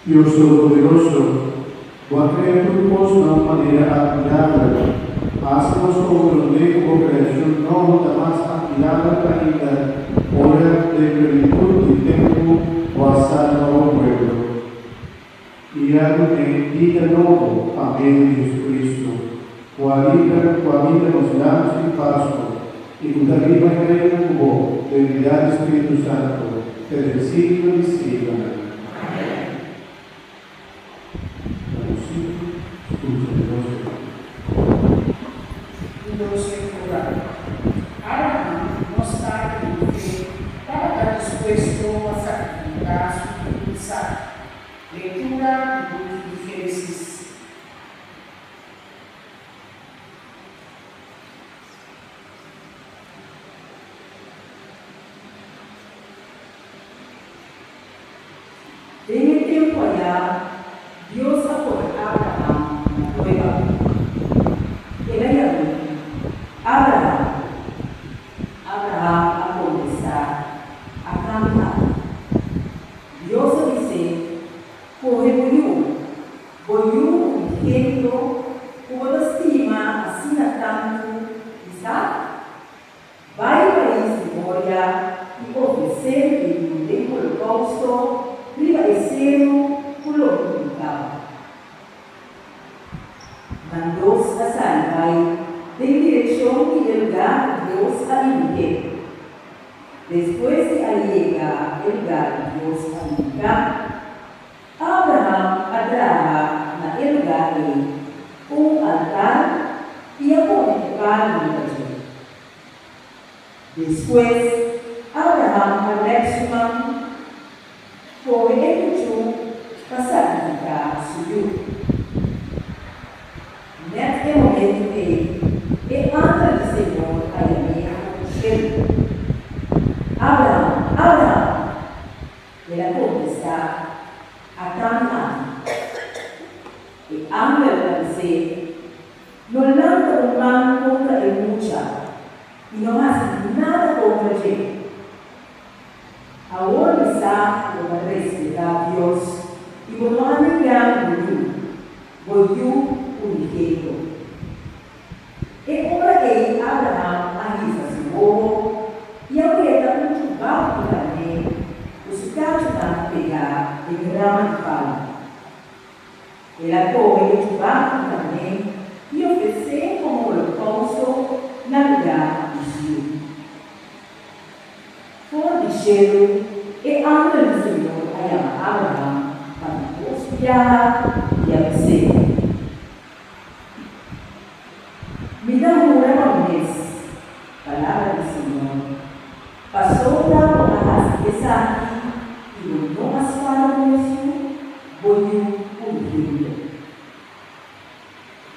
Dios Todopoderoso, tú has creado tu voz de una manera admirable. Haznos comprender como creación no jamás admirable ainda, hora de plenitud y tempo, o hasta nuevo pueblo. Y hágame vida nuevo, amén, Jesucristo, cualita los lados y paso, y cuya viva y reina como, de unidad Espíritu Santo, desde el siglo y siglo. Abraham mostrava em fé para estar disposto a sacrificar su Isaac. Leitura do livro de Gênesis. Desde tempo allá, Dios apoyó a Abraham en la prueba. Era Yahweh. Abraham a começar a caminhar. Dios dice, corre boiú inquieto, como estima assim tanto, Isaac, vai para isso Moria e oferecer um tempo holocausto, prevalecendo por lo mandou-se a salvar em direção e lugar de Deus a indicar. Depois de chegar ao lugar de Deus a indicar, Abraham atraja na lugar altar e a pôr no altar. Depois, Abraham aproxima com ele para sacrificar seu filho. Nesse momento e anda do Senhor a Yahweh Abraham, ele começa a caminhar. E anda para dizer, não lança o mal contra a luta e não faz nada contra ele. Aonde está o respeitar Deus e o nome de Boiú uniqueiro. E ora que Abraham avisa seu povo e aprieta um barco também, os gatos para pegar de grama de pau. Ela corre o barco também e oferece como holocausto na lugar de Gil. For de cheiro e anda do Senhor a chamar Abraham para hospedar e abençoar. Me dá uma vez, palavra do Senhor, passou da raça aqui e não as para o Senhor, boiu o filho.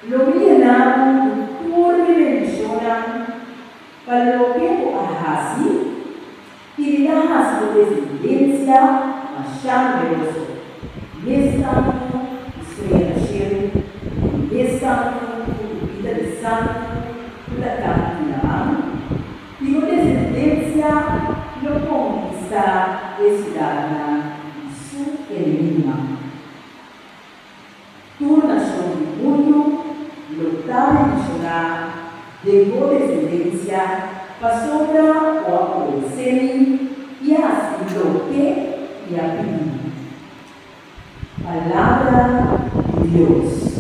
Lo milenam por dimensiona para o que a raça e da raça de descendência a chave nesta estrela cheia, nesta de santo da caminhada e a descendência não conquista esse dana de sua enigma. Tu nação do mundo, lutar e chorar, de boa descendência, passou para o acontecer e assim do que e a pedir. Palavra de Deus.